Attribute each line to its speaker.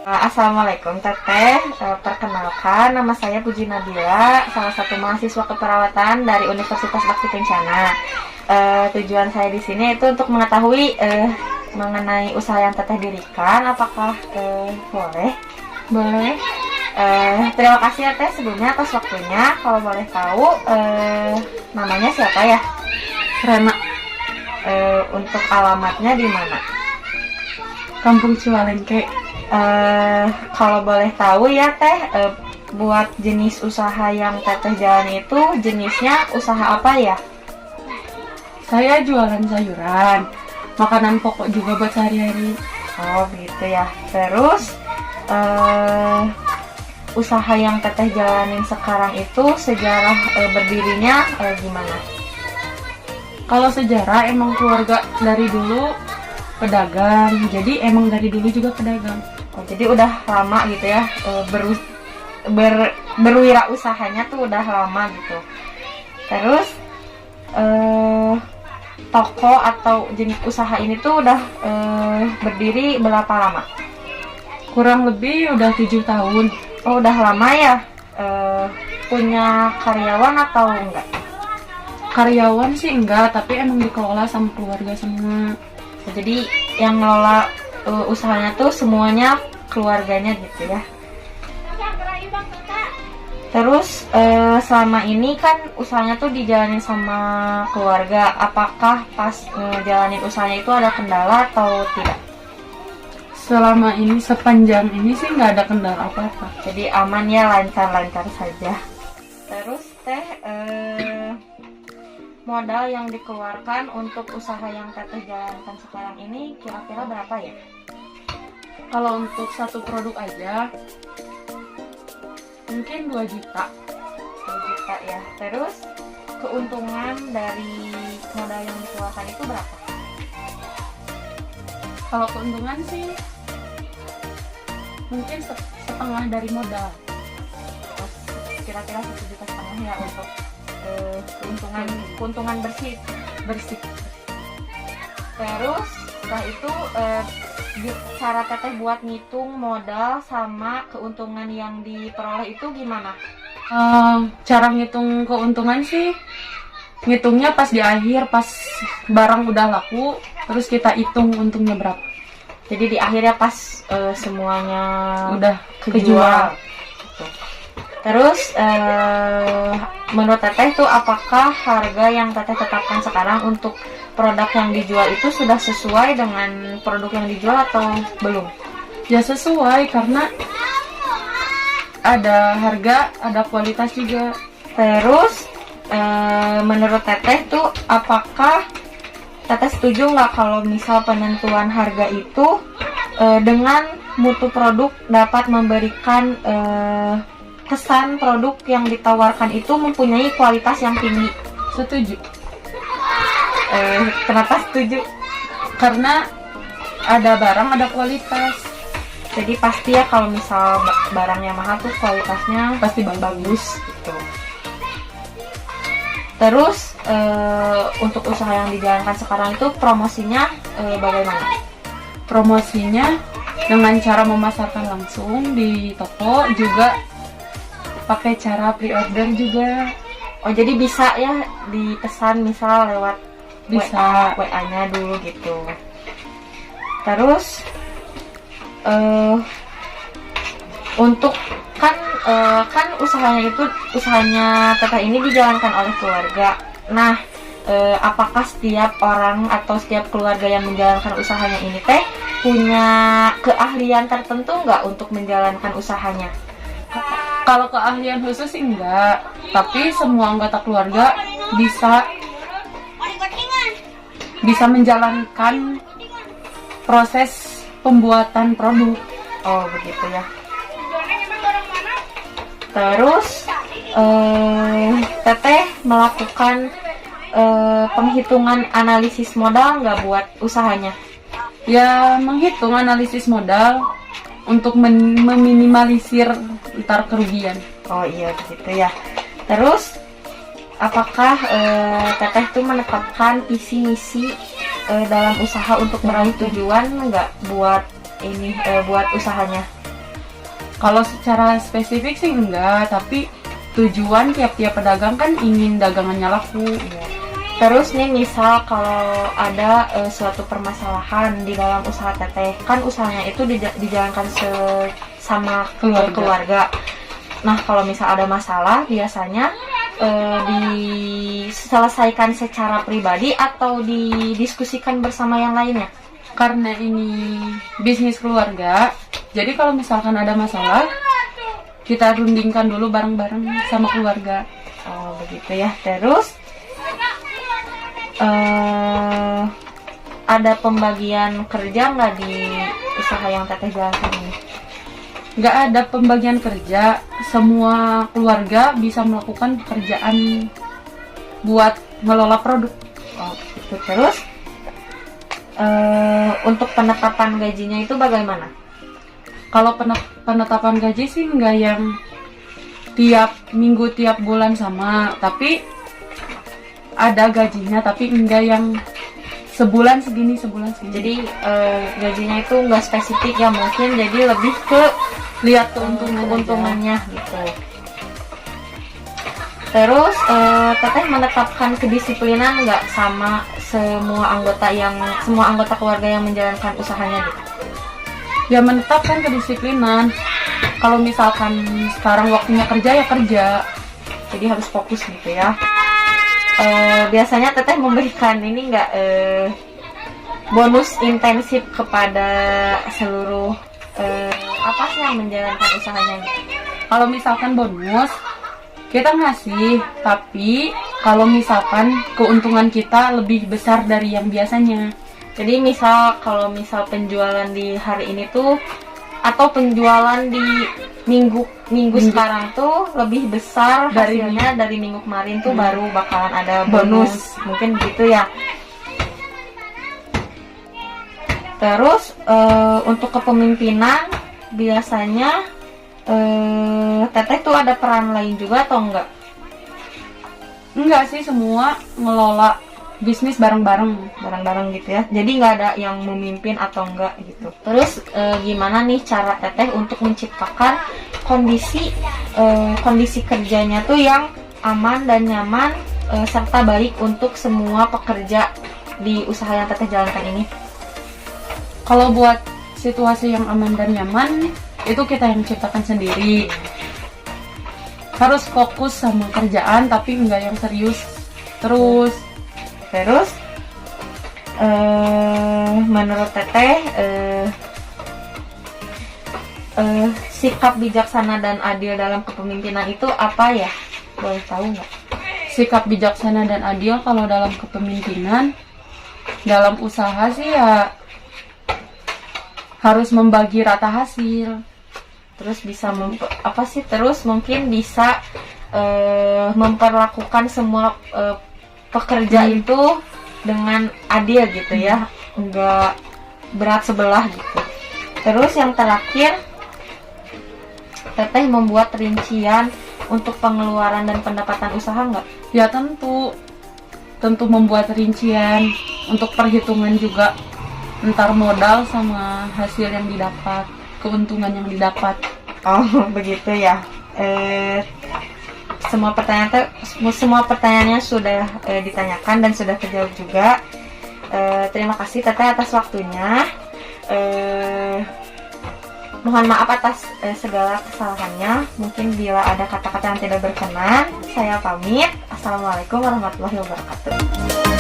Speaker 1: Assalamualaikum Teteh. Perkenalkan, nama saya Puji Nabila, salah satu mahasiswa keperawatan dari Universitas Bakti Kencana. Tujuan saya di sini itu untuk mengetahui mengenai usaha yang Teteh dirikan. Apakah boleh?
Speaker 2: Boleh.
Speaker 1: Terima kasih ya Teh sebelumnya atas waktunya. Kalau boleh tahu namanya siapa ya?
Speaker 2: Rena,
Speaker 1: Untuk alamatnya di mana?
Speaker 2: Kampung Ciwalengke.
Speaker 1: Kalau boleh tahu ya Teh, buat jenis usaha yang Teteh jalani itu jenisnya usaha apa ya?
Speaker 2: Saya jualan sayuran, makanan pokok juga buat sehari-hari.
Speaker 1: Oh gitu ya. Terus usaha yang Teteh jalanin sekarang itu sejarah berdirinya gimana?
Speaker 2: Kalau sejarah emang keluarga dari dulu pedagang, jadi emang dari dulu juga pedagang.
Speaker 1: Oh, jadi udah lama gitu ya, berwirausahanya tuh udah lama gitu. Terus toko atau jenis usaha ini tuh udah berdiri berapa lama?
Speaker 2: Kurang lebih udah 7 tahun.
Speaker 1: Oh, udah lama ya. Punya karyawan atau enggak?
Speaker 2: Karyawan sih enggak, tapi emang dikelola sama keluarga semua.
Speaker 1: Jadi yang ngelola usahanya tuh semuanya keluarganya gitu ya. Terus selama ini kan usahanya tuh dijalanin sama keluarga. Apakah pas ngejalanin usahanya itu ada kendala atau tidak?
Speaker 2: Selama ini, sepanjang ini sih nggak ada kendala apa-apa.
Speaker 1: Jadi aman ya, lancar-lancar saja. Terus Teh, modal yang dikeluarkan untuk usaha yang Teteh jalankan sekarang ini kira-kira berapa ya?
Speaker 2: Kalau untuk satu produk aja mungkin 2 juta.
Speaker 1: 2 juta ya. Terus keuntungan dari modal yang dikeluarkan itu berapa?
Speaker 2: Kalau keuntungan sih mungkin setengah dari modal.
Speaker 1: Kira-kira 1,5 juta ya untuk keuntungan bersih. Terus setelah itu cara Teteh buat ngitung modal sama keuntungan yang diperoleh itu gimana?
Speaker 2: Cara ngitung keuntungan sih ngitungnya pas di akhir, pas barang udah laku, terus kita hitung untungnya berapa.
Speaker 1: Jadi di akhirnya pas semuanya
Speaker 2: Udah
Speaker 1: kejual. Gitu. Terus menurut Teteh tuh apakah harga yang Teteh tetapkan sekarang untuk produk yang dijual itu sudah sesuai dengan produk yang dijual atau belum?
Speaker 2: Ya sesuai, karena ada harga, ada kualitas juga.
Speaker 1: Terus menurut Teteh tuh apakah Teteh setuju nggak kalau misal penentuan harga itu dengan mutu produk dapat memberikan kesan produk yang ditawarkan itu mempunyai kualitas yang tinggi?
Speaker 2: Setuju.
Speaker 1: Kenapa setuju?
Speaker 2: Karena ada barang, ada kualitas.
Speaker 1: Jadi pasti ya kalau misal barangnya mahal tuh kualitasnya
Speaker 2: Pasti
Speaker 1: bagus gitu. Terus untuk usaha yang dijalankan sekarang itu promosinya bagaimana?
Speaker 2: Promosinya dengan cara memasarkan langsung di toko, juga pakai cara pre-order juga.
Speaker 1: Oh, jadi bisa ya dipesan misal lewat
Speaker 2: Bisa.
Speaker 1: WA-nya dulu gitu. Terus untuk kan usahanya Teteh ini dijalankan oleh keluarga. Nah, apakah setiap orang atau setiap keluarga yang menjalankan usahanya ini Teh punya keahlian tertentu nggak untuk menjalankan usahanya?
Speaker 2: Kalau keahlian khusus sih enggak, tapi semua anggota keluarga bisa menjalankan proses pembuatan produk.
Speaker 1: Oh begitu ya. Terus Teteh melakukan penghitungan analisis modal nggak buat usahanya?
Speaker 2: Ya, menghitung analisis modal untuk meminimalisir ntar kerugian.
Speaker 1: Oh iya begitu ya. Terus apakah Teteh tuh menetapkan visi misi dalam usaha untuk meraih tujuan nggak buat ini buat usahanya?
Speaker 2: Kalau secara spesifik sih enggak, tapi tujuan tiap-tiap pedagang kan ingin dagangannya laku.
Speaker 1: Terus nih misal kalau ada suatu permasalahan di dalam usaha teteh, kan usahanya itu dijalankan sama keluarga. Nah kalau misal ada masalah biasanya diselesaikan secara pribadi atau didiskusikan bersama yang lainnya.
Speaker 2: Karena ini bisnis keluarga, jadi kalau misalkan ada masalah, kita rundingkan dulu bareng-bareng sama keluarga.
Speaker 1: Oh begitu ya. Terus ada pembagian kerja nggak di usaha yang teteh jalankan ini?
Speaker 2: Nggak ada pembagian kerja, semua keluarga bisa melakukan pekerjaan buat ngelola produk.
Speaker 1: Oh gitu. Terus untuk penetapan gajinya itu bagaimana?
Speaker 2: Kalau penetapan gaji sih nggak yang tiap minggu tiap bulan sama, tapi ada gajinya, tapi enggak yang sebulan segini.
Speaker 1: Jadi gajinya itu nggak spesifik ya, mungkin jadi lebih ke
Speaker 2: lihat
Speaker 1: keuntungannya gitu. Terus teteh menetapkan kedisiplinan nggak sama semua anggota keluarga yang menjalankan usahanya gitu?
Speaker 2: Ya menetapkan kedisiplinan. Kalau misalkan sekarang waktunya kerja ya kerja,
Speaker 1: jadi harus fokus gitu ya. Biasanya teteh memberikan ini nggak bonus intensif kepada seluruh apa sih yang menjalankan usahanya gitu?
Speaker 2: Kalau misalkan bonus kita ngasih, tapi kalau misalkan keuntungan kita lebih besar dari yang biasanya.
Speaker 1: Jadi kalau misal penjualan di hari ini tuh atau penjualan di minggu sekarang tuh lebih besar hasilnya dari minggu kemarin tuh baru bakalan ada bonus. Mungkin gitu ya. Terus untuk kepemimpinan biasanya teteh tuh ada peran lain juga atau enggak?
Speaker 2: Enggak sih, semua ngelola bisnis bareng-bareng
Speaker 1: gitu ya. Jadi nggak ada yang memimpin atau enggak gitu. Terus gimana nih cara teteh untuk menciptakan kondisi kerjanya tuh yang aman dan nyaman serta baik untuk semua pekerja di usaha yang teteh jalankan ini?
Speaker 2: Kalau buat situasi yang aman dan nyaman itu kita yang ciptakan sendiri. Harus fokus sama kerjaan tapi enggak yang serius. Terus
Speaker 1: menurut teteh sikap bijaksana dan adil dalam kepemimpinan itu apa ya? Boleh tahu nggak?
Speaker 2: Sikap bijaksana dan adil kalau dalam kepemimpinan, dalam usaha sih ya harus membagi rata hasil.
Speaker 1: Terus bisa terus mungkin bisa memperlakukan semua pekerja itu dengan adil gitu ya, enggak berat sebelah gitu. Terus yang terakhir, teteh membuat rincian untuk pengeluaran dan pendapatan usaha nggak?
Speaker 2: Ya tentu membuat rincian untuk perhitungan juga, entar modal sama hasil yang didapat, keuntungan yang didapat.
Speaker 1: Oh begitu ya. Semua pertanyaannya sudah ditanyakan dan sudah terjawab juga. Terima kasih teteh atas waktunya. Mohon maaf atas segala kesalahannya. Mungkin bila ada kata-kata yang tidak berkenan, saya pamit. Assalamualaikum warahmatullahi wabarakatuh.